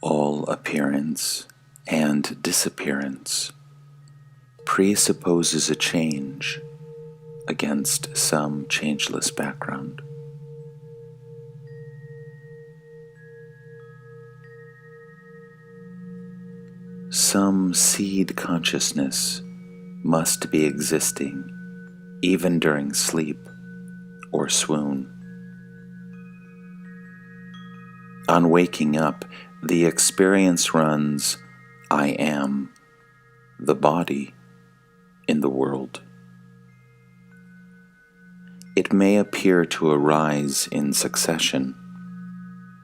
All appearance and disappearance presupposes a change against some changeless background. Some seed consciousness must be existing even during sleep or swoon. On waking up, the experience runs, I am the body in the world. It may appear to arise in succession,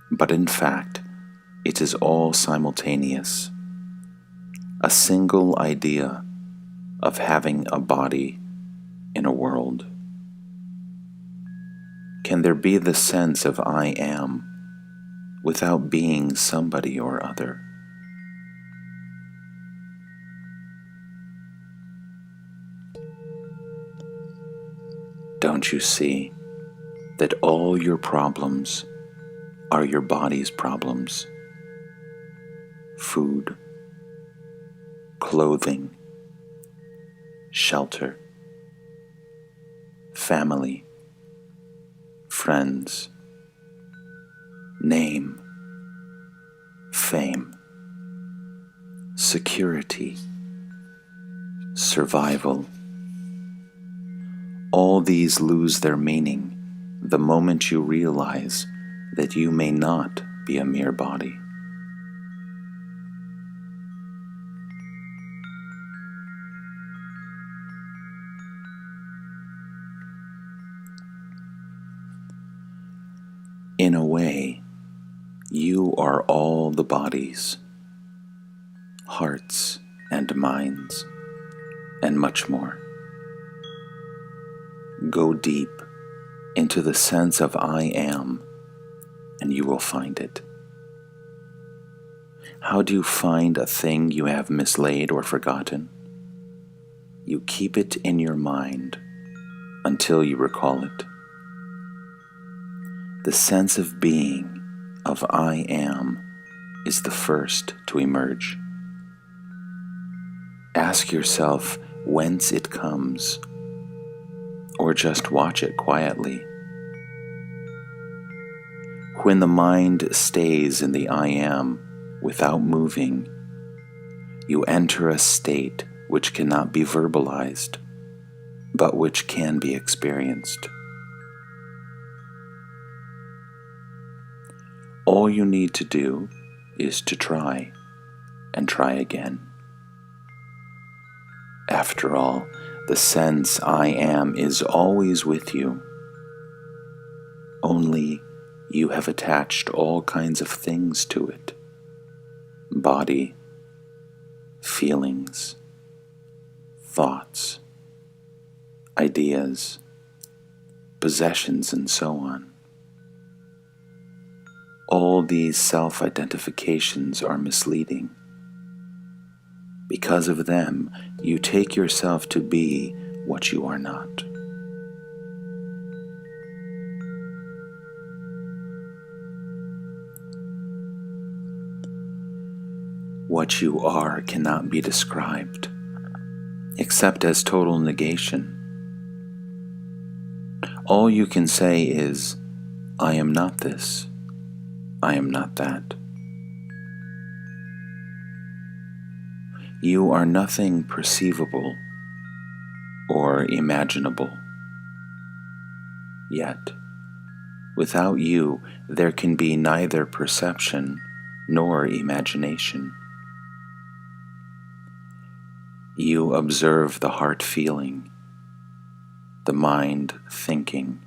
but in fact, it is all simultaneous. A single idea of having a body in a world. Can there be the sense of I am without being somebody or other? Don't you see that all your problems are your body's problems? Food, clothing, shelter, family, friends, name, fame, security, survival. All these lose their meaning the moment you realize that you may not be a mere body. In a way, you are all the bodies, hearts and minds, and much more. Go deep into the sense of I am, and you will find it. How do you find a thing you have mislaid or forgotten? You keep it in your mind until you recall it. The sense of being, of I am, is the first to emerge. Ask yourself whence it comes, or just watch it quietly. When the mind stays in the I am without moving, you enter a state which cannot be verbalized, but which can be experienced. All you need to do is to try and try again. After all, the sense I am is always with you. Only you have attached all kinds of things to it. Body, feelings, thoughts, ideas, possessions, and so on. All these self-identifications are misleading. Because of them, you take yourself to be what you are not. What you are cannot be described, except as total negation. All you can say is, I am not this, I am not that. You are nothing perceivable or imaginable. Yet, without you, there can be neither perception nor imagination. You observe the heart feeling, the mind thinking,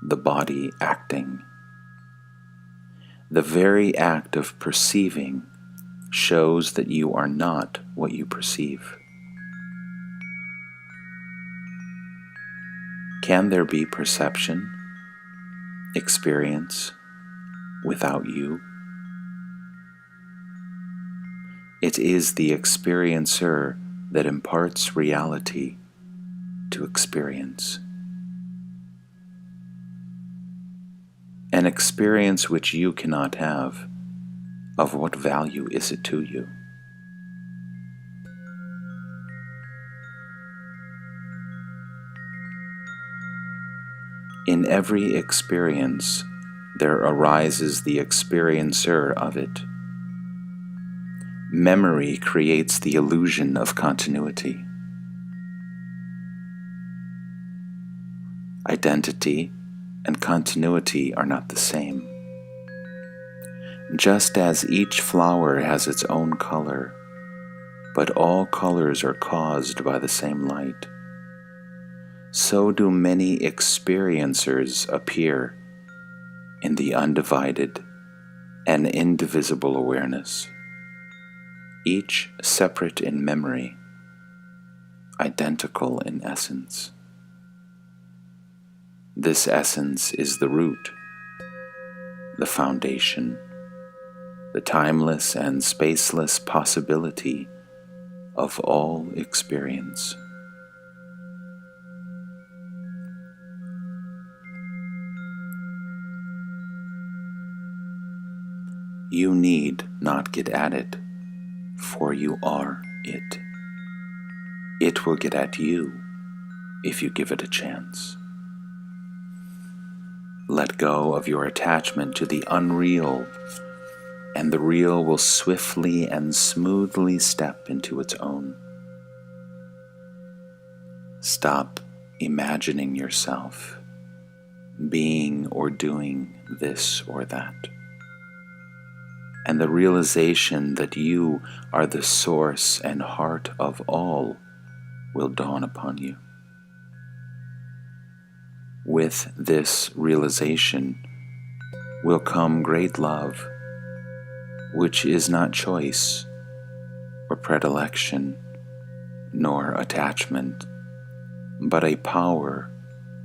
the body acting. The very act of perceiving shows that you are not what you perceive. Can there be perception, experience, without you? It is the experiencer that imparts reality to experience. An experience which you cannot have of what value is it to you? In every experience, there arises the experiencer of it. Memory creates the illusion of continuity. Identity and continuity are not the same. Just as each flower has its own color, but all colors are caused by the same light, so do many experiencers appear in the undivided and indivisible awareness, each separate in memory, identical in essence. This essence is the root, the foundation, the timeless and spaceless possibility of all experience. You need not get at it, for you are it. It will get at you if you give it a chance. Let go of your attachment to the unreal, and the real will swiftly and smoothly step into its own. Stop imagining yourself being or doing this or that, and the realization that you are the source and heart of all will dawn upon you. With this realization will come great love, which is not choice or predilection nor attachment, but a power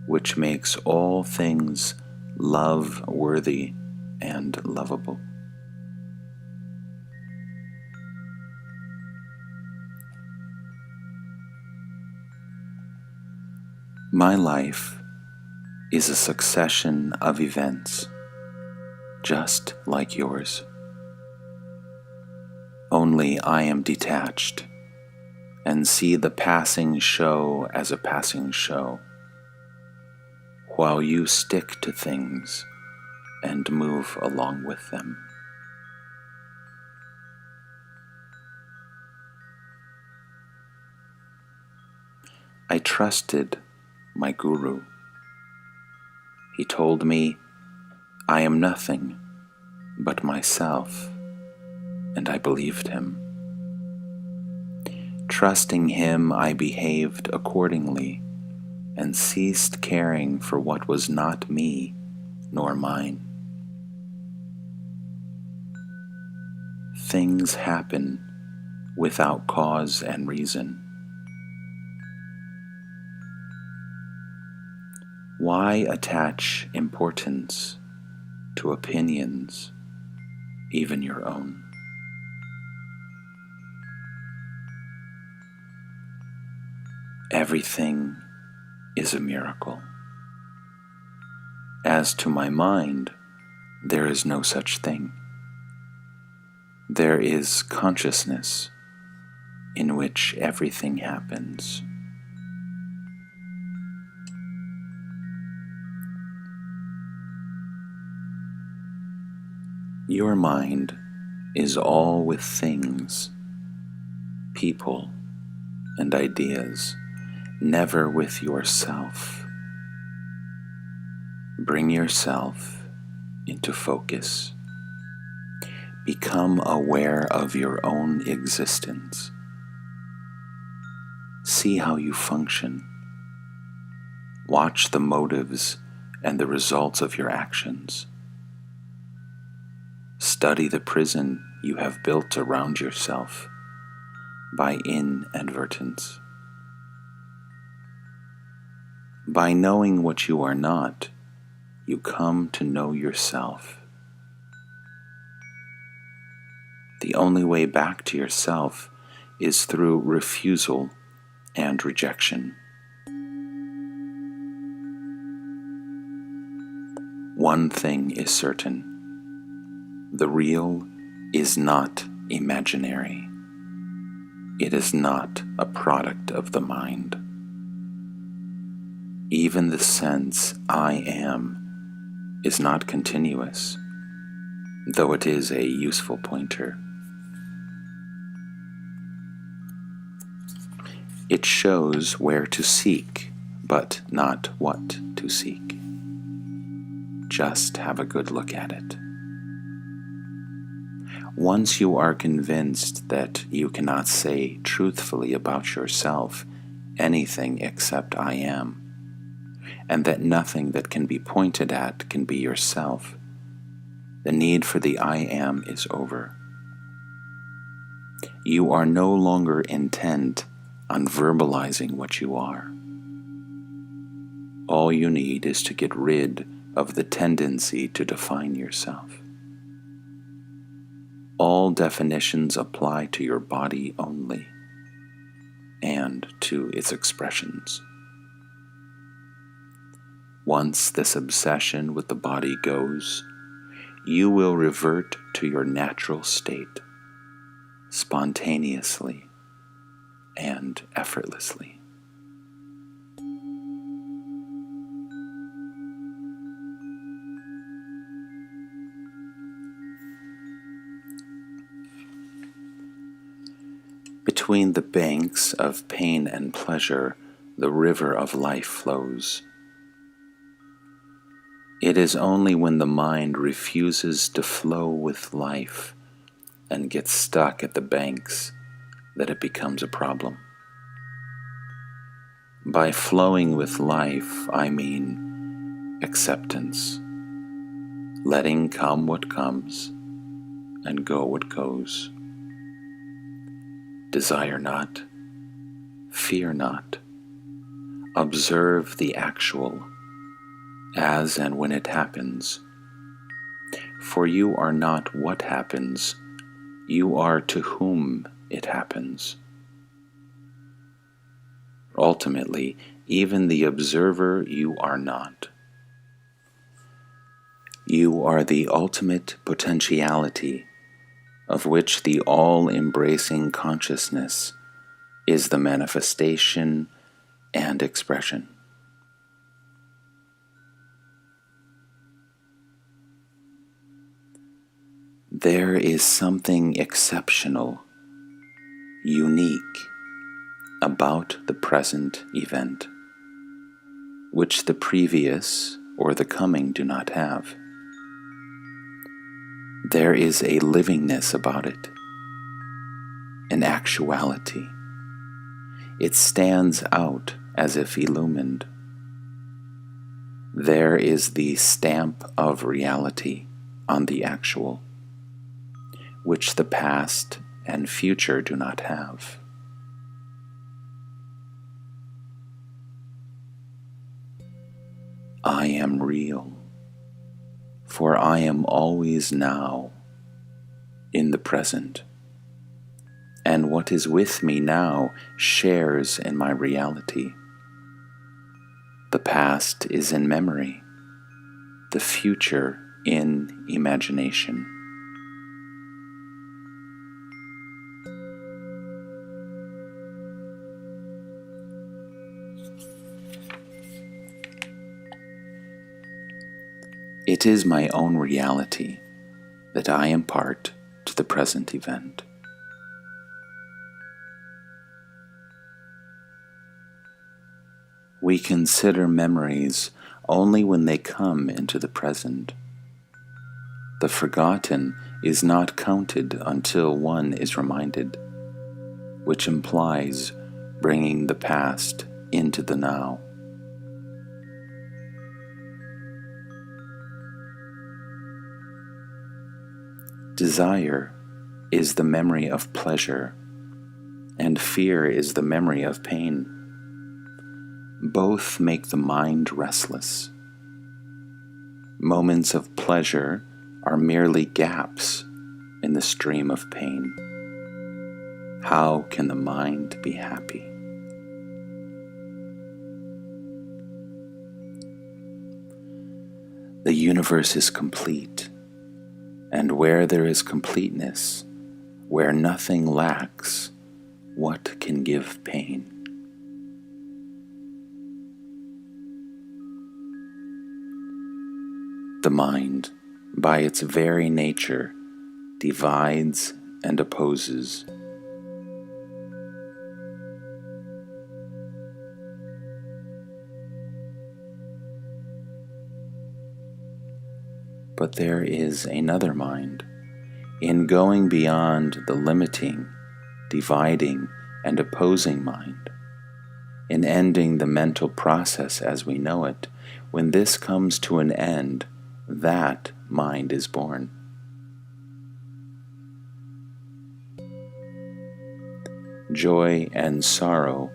which makes all things love-worthy and lovable. My life is a succession of events, just like yours. Only I am detached and see the passing show as a passing show, while you stick to things and move along with them. I trusted my guru. He told me, I am nothing but myself, and I believed him. Trusting him, I behaved accordingly and ceased caring for what was not me nor mine. Things happen without cause and reason. Why attach importance to opinions, even your own? Everything is a miracle. As to my mind, there is no such thing. There is consciousness in which everything happens. Your mind is all with things, people, and ideas, never with yourself. Bring yourself into focus. Become aware of your own existence. See how you function. Watch the motives and the results of your actions. Study the prison you have built around yourself by inadvertence. By knowing what you are not, you come to know yourself. The only way back to yourself is through refusal and rejection. One thing is certain: the real is not imaginary. It is not a product of the mind. Even the sense I am is not continuous, though it is a useful pointer. It shows where to seek, but not what to seek. Just have a good look at it. Once you are convinced that you cannot say truthfully about yourself anything except I am, and that nothing that can be pointed at can be yourself, the need for the I am is over. You are no longer intent on verbalizing what you are. All you need is to get rid of the tendency to define yourself. All definitions apply to your body only, and to its expressions. Once this obsession with the body goes, you will revert to your natural state, spontaneously and effortlessly. Between the banks of pain and pleasure, the river of life flows. It is only when the mind refuses to flow with life and gets stuck at the banks that it becomes a problem. By flowing with life, I mean acceptance, letting come what comes and go what goes. Desire not, fear not, observe the actual as and when it happens. For you are not what happens, you are to whom it happens. Ultimately, even the observer you are not. You are the ultimate potentiality, of which the all-embracing consciousness is the manifestation and expression. There is something exceptional, unique about the present event, which the previous or the coming do not have. There is a livingness about it, an actuality. It stands out as if illumined. There is the stamp of reality on the actual, which the past and future do not have. I am real, for I am always now, in the present, and what is with me now shares in my reality. The past is in memory, the future in imagination. It is my own reality that I impart to the present event. We consider memories only when they come into the present. The forgotten is not counted until one is reminded, which implies bringing the past into the now. Desire is the memory of pleasure, and fear is the memory of pain. Both make the mind restless. Moments of pleasure are merely gaps in the stream of pain. How can the mind be happy? The universe is complete, And where there is completeness, where nothing lacks, what can give pain? The mind, by its very nature, divides and opposes. But there is another mind. In going beyond the limiting, dividing, and opposing mind, in ending the mental process as we know it, when this comes to an end, that mind is born. Joy and sorrow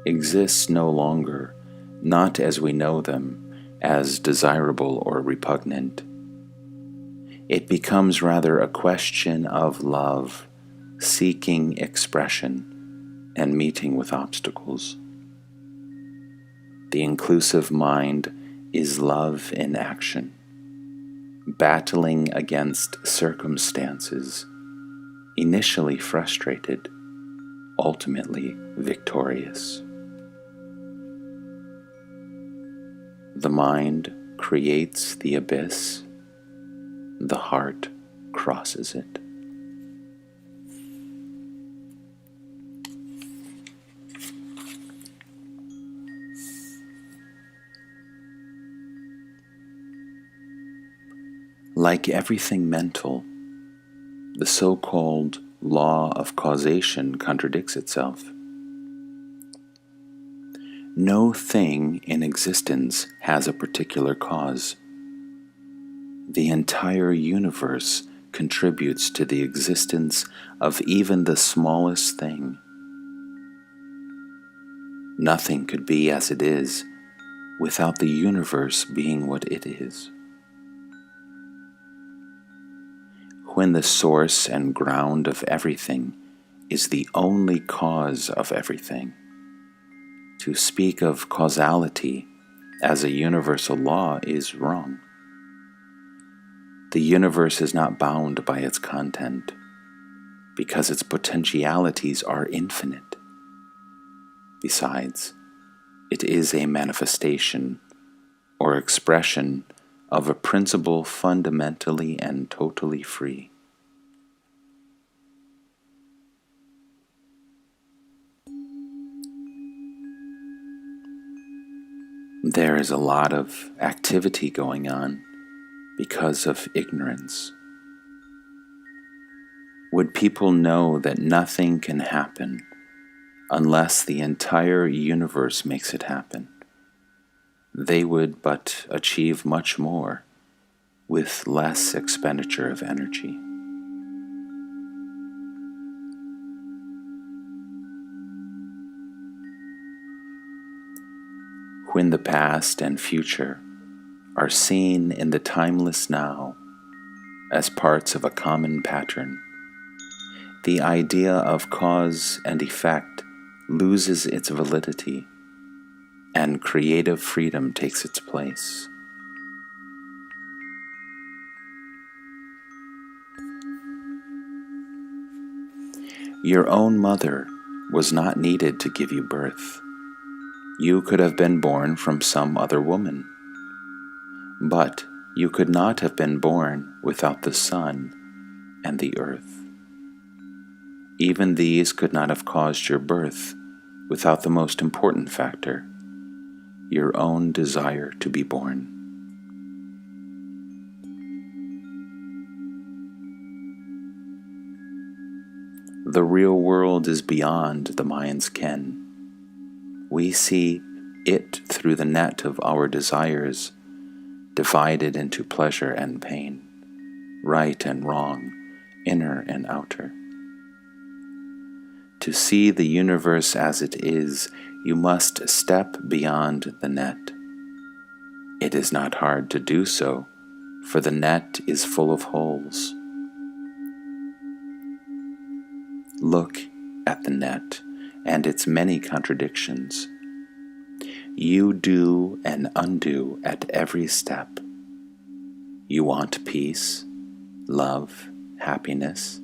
exist no longer, not as we know them, as desirable or repugnant. It becomes rather a question of love, seeking expression, and meeting with obstacles. The inclusive mind is love in action, battling against circumstances, initially frustrated, ultimately victorious. The mind creates the abyss, the heart crosses it. Like everything mental, the so-called law of causation contradicts itself. No thing in existence has a particular cause. The entire universe contributes to the existence of even the smallest thing. Nothing could be as it is without the universe being what it is. When the source and ground of everything is the only cause of everything, to speak of causality as a universal law is wrong. The universe is not bound by its content, because its potentialities are infinite. Besides, it is a manifestation or expression of a principle fundamentally and totally free. There is a lot of activity going on because of ignorance. Would people know that nothing can happen unless the entire universe makes it happen, they would but achieve much more with less expenditure of energy. When the past and future are seen in the timeless now as parts of a common pattern, the idea of cause and effect loses its validity, and creative freedom takes its place. Your own mother was not needed to give you birth. You could have been born from some other woman. But you could not have been born without the sun and the earth. Even these could not have caused your birth without the most important factor, your own desire to be born. The real world is beyond the mind's ken. We see it through the net of our desires, divided into pleasure and pain, right and wrong, inner and outer. To see the universe as it is, you must step beyond the net. It is not hard to do so, for the net is full of holes. Look at the net and its many contradictions. You do and undo at every step. You want peace, love, happiness,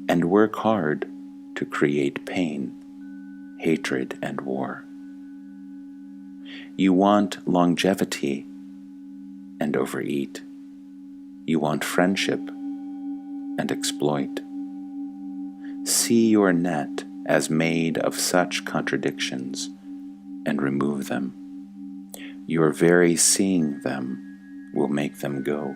and work hard to create pain, hatred, and war. You want longevity and overeat. You want friendship and exploit. See your net as made of such contradictions and remove them. Your very seeing them will make them go.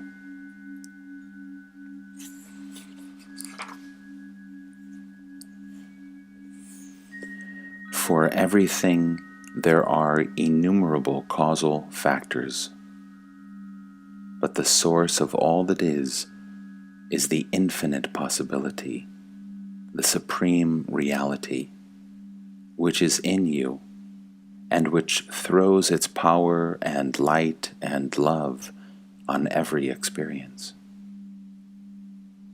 For everything, there are innumerable causal factors, but the source of all that is the infinite possibility, the supreme reality, which is in you, and which throws its power and light and love on every experience.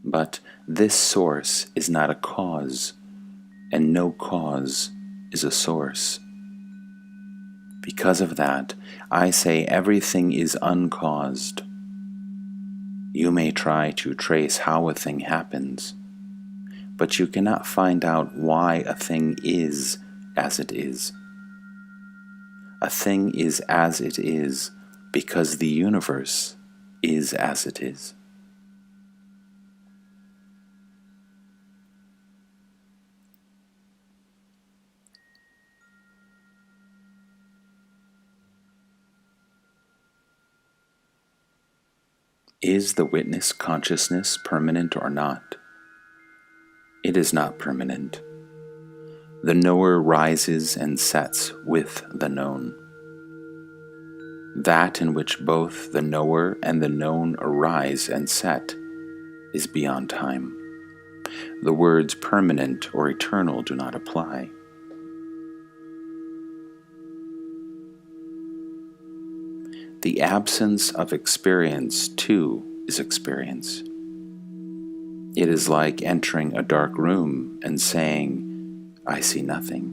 But this source is not a cause, and no cause is a source. Because of that, I say everything is uncaused. You may try to trace how a thing happens, but you cannot find out why a thing is as it is. A thing is as it is because the universe is as it is. Is the witness consciousness permanent or not? It is not permanent. The knower rises and sets with the known. That in which both the knower and the known arise and set is beyond time. The words permanent or eternal do not apply. The absence of experience, too, is experience. It is like entering a dark room and saying, "I see nothing."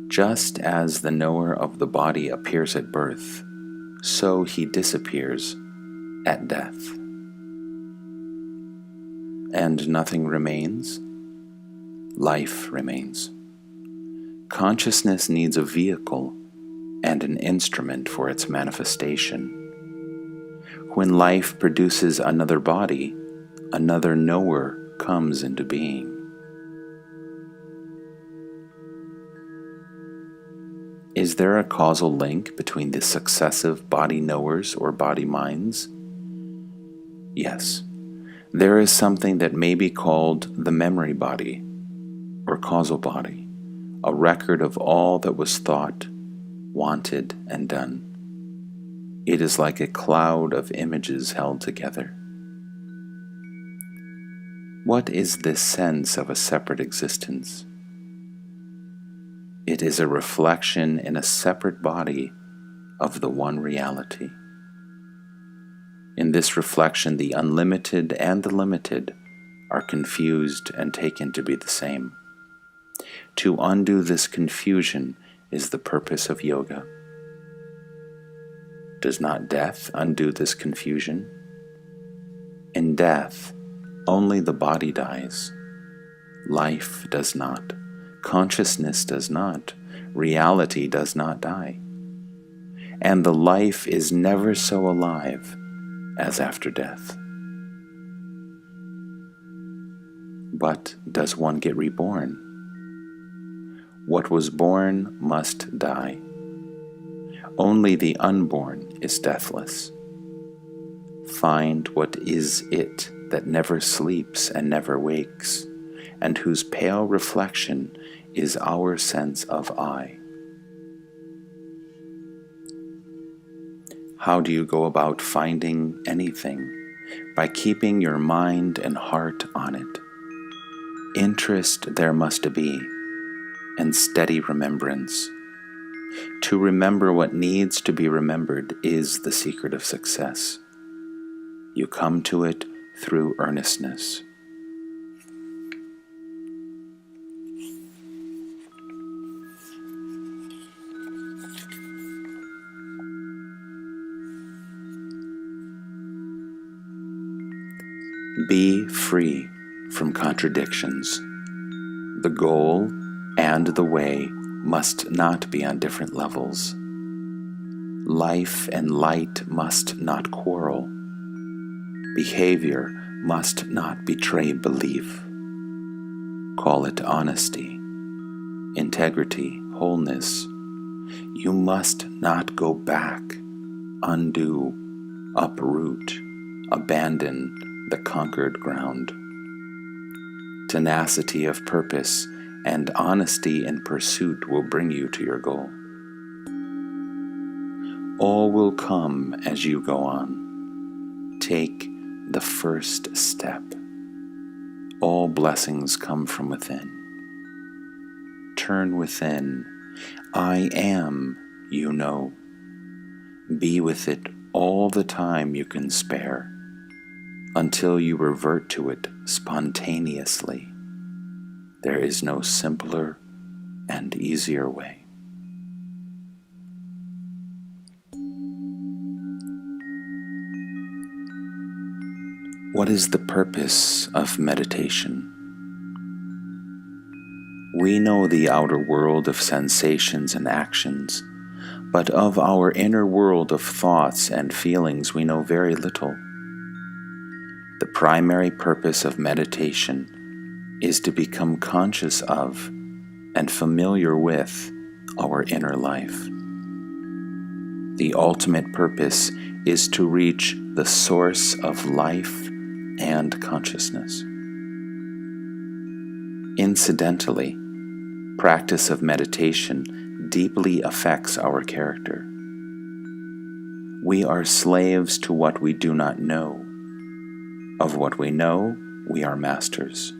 Just as the knower of the body appears at birth, so he disappears at death. And nothing remains? Life remains. Consciousness needs a vehicle and an instrument for its manifestation. When life produces another body, another knower comes into being. Is there a causal link between the successive body knowers or body minds? Yes. There is something that may be called the memory body or causal body, a record of all that was thought, wanted, and done. It is like a cloud of images held together. What is this sense of a separate existence? It is a reflection in a separate body of the one reality. In this reflection, the unlimited and the limited are confused and taken to be the same. To undo this confusion is the purpose of yoga. Does not death undo this confusion? In death, only the body dies. Life does not. Consciousness does not. Reality does not die. And the life is never so alive as after death. But does one get reborn? What was born must die. Only the unborn is deathless. Find what is it that never sleeps and never wakes, and whose pale reflection is our sense of I. How do you go about finding anything? By keeping your mind and heart on it. Interest there must be, and steady remembrance. To remember what needs to be remembered is the secret of success. You come to it through earnestness. Be free from contradictions. The goal and the way must not be on different levels. Life and light must not quarrel. Behavior must not betray belief. Call it honesty, integrity, wholeness. You must not go back, undo, uproot, abandon the conquered ground. Tenacity of purpose and honesty in pursuit will bring you to your goal. All will come as you go on. Take the first step. All blessings come from within. Turn within. I am, you know. Be with it all the time you can spare, until you revert to it spontaneously. There is no simpler and easier way. What is the purpose of meditation? We know the outer world of sensations and actions, but of our inner world of thoughts and feelings we know very little. The primary purpose of meditation is to become conscious of and familiar with our inner life. The ultimate purpose is to reach the source of life and consciousness. Incidentally, practice of meditation deeply affects our character. We are slaves to what we do not know. Of what we know, we are masters.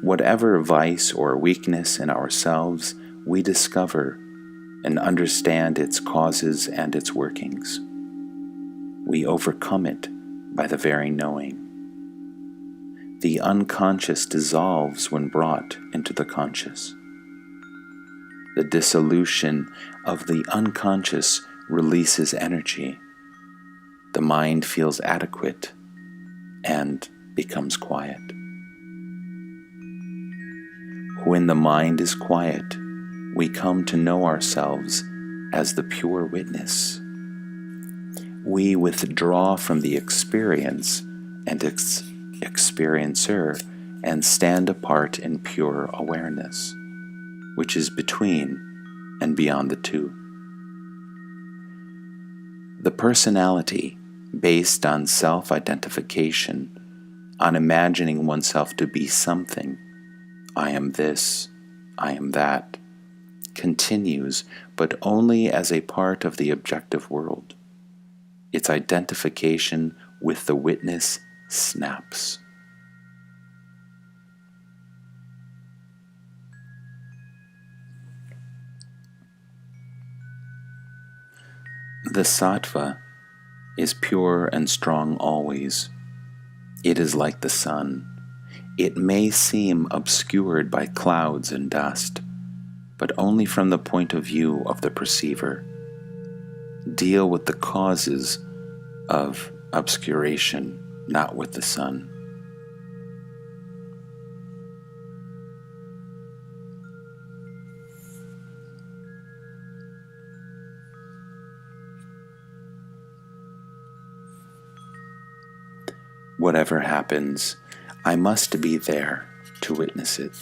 Whatever vice or weakness in ourselves we discover and understand its causes and its workings, we overcome it by the very knowing. The unconscious dissolves when brought into the conscious. The dissolution of the unconscious releases energy. The mind feels adequate and becomes quiet. When the mind is quiet, we come to know ourselves as the pure witness. We withdraw from the experience and experiencer and stand apart in pure awareness, which is between and beyond the two. The personality, based on self-identification, on imagining oneself to be something, I am this, I am that, continues, but only as a part of the objective world. Its identification with the witness snaps. The sattva is pure and strong always. It is like the sun. It may seem obscured by clouds and dust, but only from the point of view of the perceiver. Deal with the causes of obscuration, not with the sun. Whatever happens, I must be there to witness it.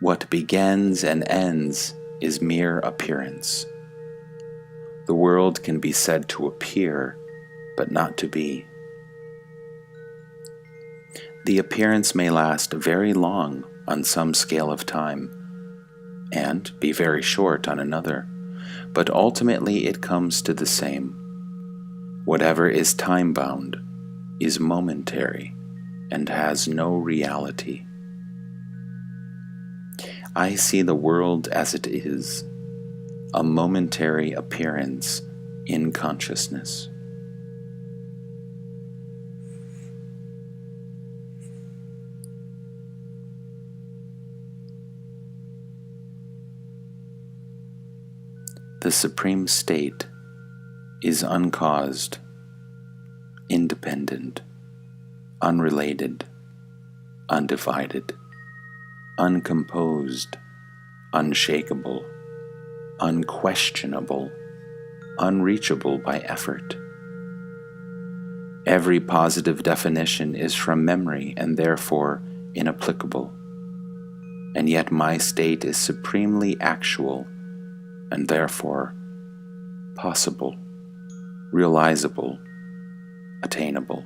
What begins and ends is mere appearance. The world can be said to appear, but not to be. The appearance may last very long on some scale of time, and be very short on another, but ultimately it comes to the same. Whatever is time-bound is momentary and has no reality. I see the world as it is, a momentary appearance in consciousness. The supreme state is uncaused independent, unrelated, undivided, uncomposed, unshakable, unquestionable, unreachable by effort. Every positive definition is from memory and therefore inapplicable, and yet my state is supremely actual and therefore possible, realizable, attainable.